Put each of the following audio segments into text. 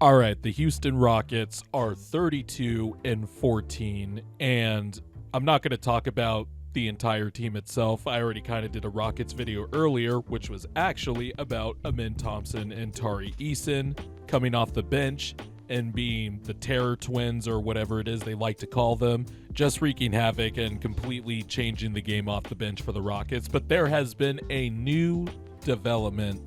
All right, the Houston Rockets are 32-14, and I'm not going to talk about the entire team itself. I already kind of did a Rockets video earlier, which was actually about Amen Thompson and Tari Eason coming off the bench and being the Terror Twins, or whatever it is they like to call them, just wreaking havoc and completely changing the game off the bench for the Rockets. But there has been a new development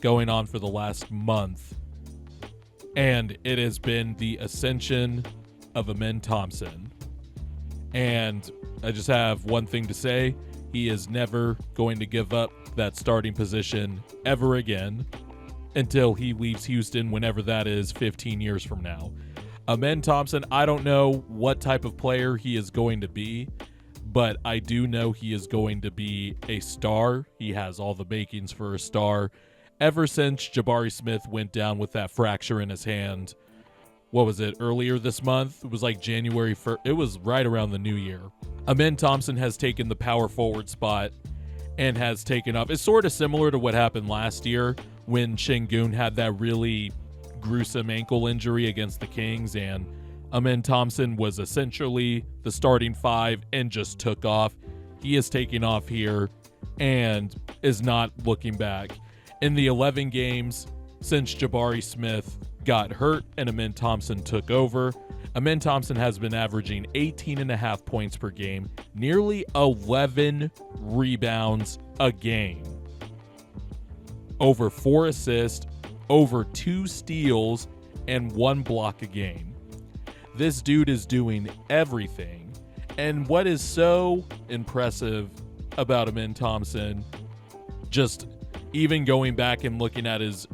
going on for the last month, and it has been the ascension of Amen Thompson. And I just have one thing to say. He is never going to give up that starting position ever again until he leaves Houston, whenever that is, 15 years from now. Amen Thompson, I don't know what type of player he is going to be, but I do know he is going to be a star. He has all the makings for a star. Ever since Jabari Smith went down with that fracture in his hand, what was it, earlier this month? It was like January 1st. It was right around the new year. Amen Thompson has taken the power forward spot and has taken up. It's sort of similar to what happened last year when Şengün had that really gruesome ankle injury against the Kings, and Amen Thompson was essentially the starting five and just took off. He is taking off here and is not looking back. In the 11 games since Jabari Smith got hurt and Amen Thompson took over, Amen Thompson has been averaging 18.5 points per game, nearly 11 rebounds a game, over 4 assists, over 2 steals, and 1 block a game. This dude is doing everything. And what is so impressive about Amen Thompson, just even going back and looking at his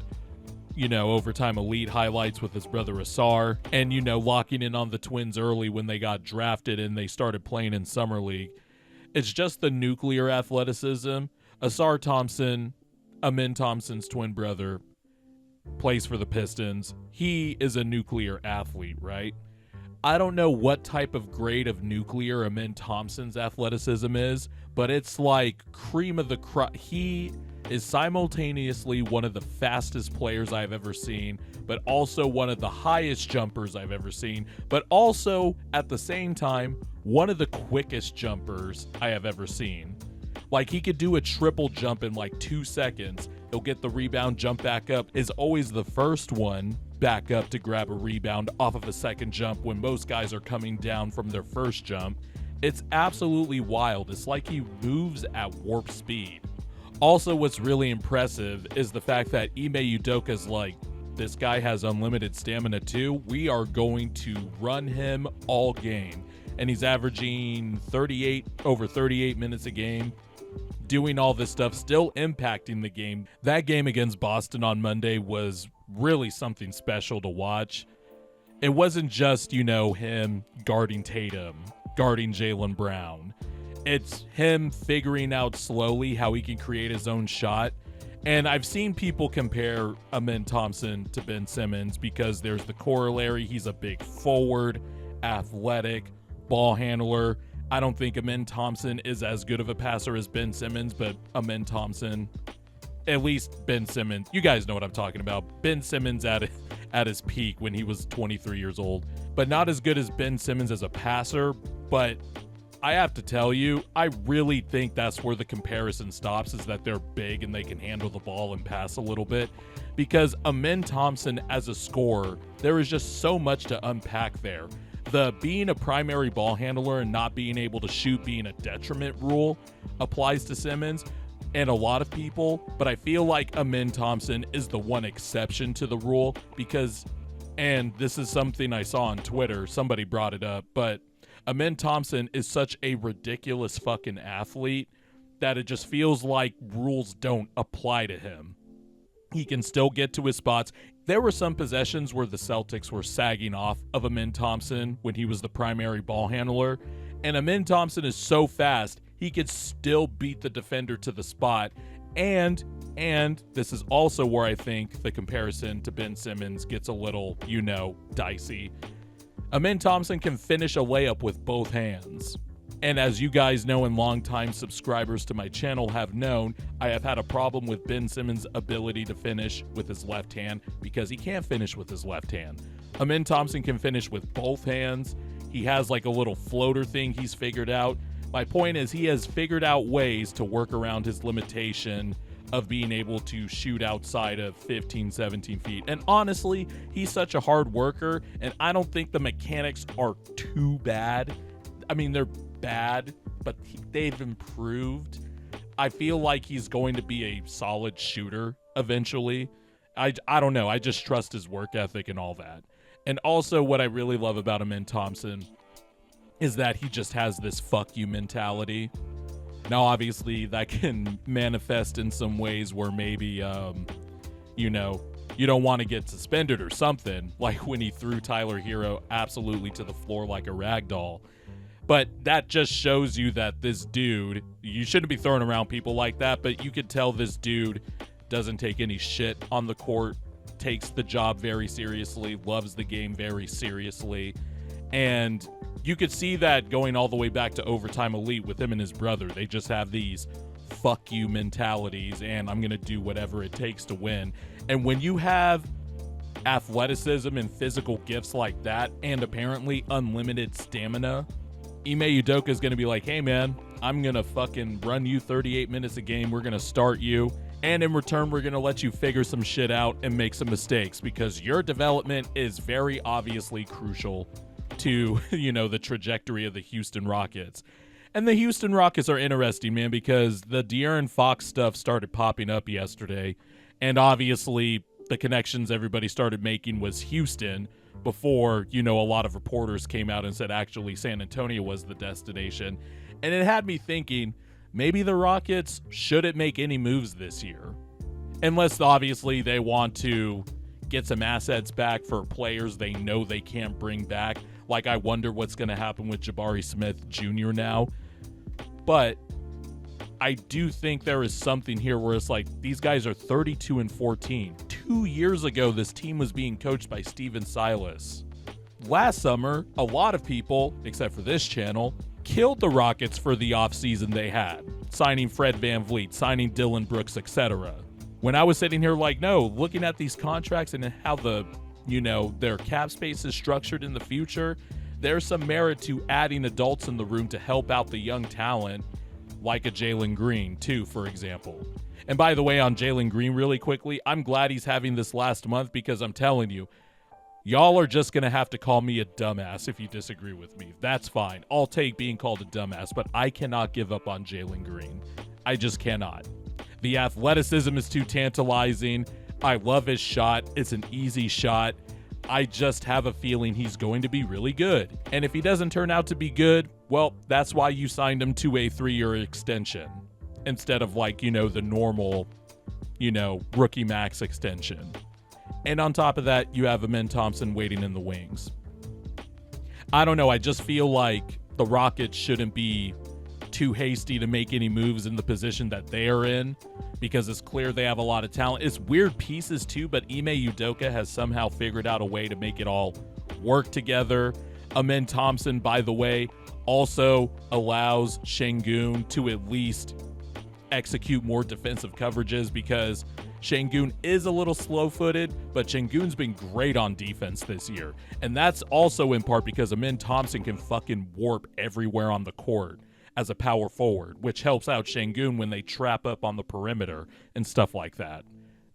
overtime elite highlights with his brother Asar, and, locking in on the Twins early when they got drafted and they started playing in Summer League. It's just the nuclear athleticism. Asar Thompson, Amen Thompson's twin brother, plays for the Pistons. He is a nuclear athlete, right? I don't know what type of grade of nuclear Amen Thompson's athleticism is, but it's like cream of the crop. He is simultaneously one of the fastest players I've ever seen, but also one of the highest jumpers I've ever seen, but also at the same time, one of the quickest jumpers I have ever seen. Like, he could do a triple jump in like 2 seconds. He'll get the rebound, jump back up, is always the first one back up to grab a rebound off of a second jump when most guys are coming down from their first jump. It's absolutely wild. It's like he moves at warp speed. Also, what's really impressive is the fact that Ime Udoka's like, this guy has unlimited stamina too. We are going to run him all game. And he's averaging over 38 minutes a game, doing all this stuff, still impacting the game. That game against Boston on Monday was really something special to watch. It wasn't just, him guarding Tatum, guarding Jaylen Brown. It's him figuring out slowly how he can create his own shot. And I've seen people compare Amen Thompson to Ben Simmons because there's the corollary. He's a big forward, athletic, ball handler. I don't think Amen Thompson is as good of a passer as Ben Simmons, but Amen Thompson, at least Ben Simmons, you guys know what I'm talking about. Ben Simmons at his peak when he was 23 years old, but not as good as Ben Simmons as a passer. But I have to tell you, I really think that's where the comparison stops, is that they're big and they can handle the ball and pass a little bit. Because Amen Thompson as a scorer, there is just so much to unpack there. The being a primary ball handler and not being able to shoot being a detriment rule applies to Simmons and a lot of people, but I feel like Amen Thompson is the one exception to the rule because, and this is something I saw on Twitter, somebody brought it up, but Amen Thompson is such a ridiculous fucking athlete that it just feels like rules don't apply to him. He can still get to his spots. There were some possessions where the Celtics were sagging off of Amen Thompson when he was the primary ball handler, and Amen Thompson is so fast, he could still beat the defender to the spot. And this is also where I think the comparison to Ben Simmons gets a little, dicey. Amen Thompson can finish a layup with both hands. And as you guys know and longtime subscribers to my channel have known, I have had a problem with Ben Simmons' ability to finish with his left hand because he can't finish with his left hand. Amen Thompson can finish with both hands. He has like a little floater thing he's figured out. My point is he has figured out ways to work around his limitation of being able to shoot outside of 15, 17 feet. And honestly, he's such a hard worker, and I don't think the mechanics are too bad. I mean, they're bad, but they've improved. I feel like he's going to be a solid shooter eventually. I don't know. I just trust his work ethic and all that. And also what I really love about Amen Thompson is that he just has this fuck you mentality. Now, obviously, that can manifest in some ways where maybe, you don't want to get suspended or something, like when he threw Tyler Hero absolutely to the floor like a rag doll. But that just shows you that this dude, you shouldn't be throwing around people like that, but you could tell this dude doesn't take any shit on the court, takes the job very seriously, loves the game very seriously. And you could see that going all the way back to Overtime Elite with him and his brother. They just have these fuck you mentalities, and I'm going to do whatever it takes to win. And when you have athleticism and physical gifts like that, and apparently unlimited stamina, Ime Udoka is going to be like, hey man, I'm going to fucking run you 38 minutes a game. We're going to start you. And in return, we're going to let you figure some shit out and make some mistakes because your development is very obviously crucial to, the trajectory of the Houston Rockets. And the Houston Rockets are interesting, man, because the De'Aaron Fox stuff started popping up yesterday. And obviously, the connections everybody started making was Houston before, a lot of reporters came out and said actually San Antonio was the destination. And it had me thinking, maybe the Rockets shouldn't make any moves this year. Unless, obviously, they want to get some assets back for players they know they can't bring back. Like, I wonder what's going to happen with Jabari Smith Jr. now. But I do think there is something here where it's like, these guys are 32-14. 2 years ago, this team was being coached by Steven Silas. Last summer, a lot of people, except for this channel, killed the Rockets for the offseason they had, signing Fred VanVleet, signing Dylan Brooks, etc. When I was sitting here like, no, looking at these contracts and how their cap space is structured in the future, there's some merit to adding adults in the room to help out the young talent, like a Jalen Green, too, for example. And by the way, on Jalen Green, really quickly, I'm glad he's having this last month because I'm telling you, y'all are just going to have to call me a dumbass if you disagree with me. That's fine. I'll take being called a dumbass, but I cannot give up on Jalen Green. I just cannot. The athleticism is too tantalizing. I love his shot. It's an easy shot. I just have a feeling he's going to be really good. And if he doesn't turn out to be good, well, that's why you signed him to a 3-year extension instead of the normal, rookie max extension. And on top of that, you have Amen Thompson waiting in the wings. I don't know. I just feel like the Rockets shouldn't be too hasty to make any moves in the position that they are in because it's clear they have a lot of talent. It's weird pieces too, but Ime Udoka has somehow figured out a way to make it all work together. Amen Thompson, by the way, also allows Şengün to at least execute more defensive coverages because Şengün is a little slow-footed, but Şengün's been great on defense this year. And that's also in part because Amen Thompson can fucking warp everywhere on the court as a power forward, which helps out Şengün when they trap up on the perimeter and stuff like that.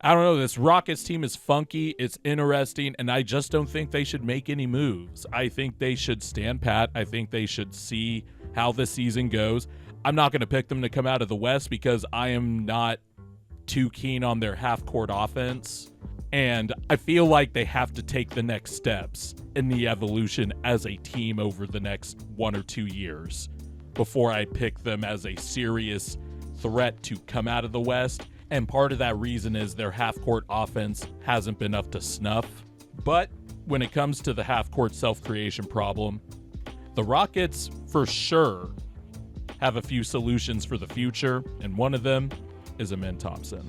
I don't know, this Rockets team is funky, it's interesting, and I just don't think they should make any moves. I think they should stand pat. I think they should see how the season goes. I'm not going to pick them to come out of the West because I am not too keen on their half-court offense, and I feel like they have to take the next steps in the evolution as a team over the next 1 or 2 years before I pick them as a serious threat to come out of the West. And part of that reason is their half-court offense hasn't been up to snuff. But when it comes to the half-court self-creation problem, the Rockets for sure have a few solutions for the future, and one of them is Amen Thompson.